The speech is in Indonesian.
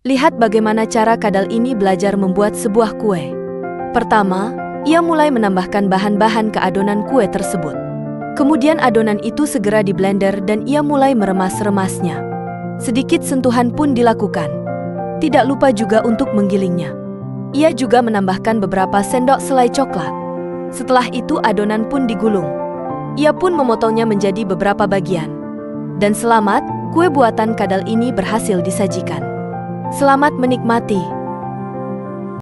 Lihat bagaimana cara kadal ini belajar membuat sebuah kue. Pertama, ia mulai menambahkan bahan-bahan ke adonan kue tersebut. Kemudian adonan itu segera diblender dan ia mulai meremas-remasnya. Sedikit sentuhan pun dilakukan. Tidak lupa juga untuk menggilingnya. Ia juga menambahkan beberapa sendok selai coklat. Setelah itu adonan pun digulung. Ia pun memotongnya menjadi beberapa bagian. Dan selamat, kue buatan kadal ini berhasil disajikan. Selamat menikmati.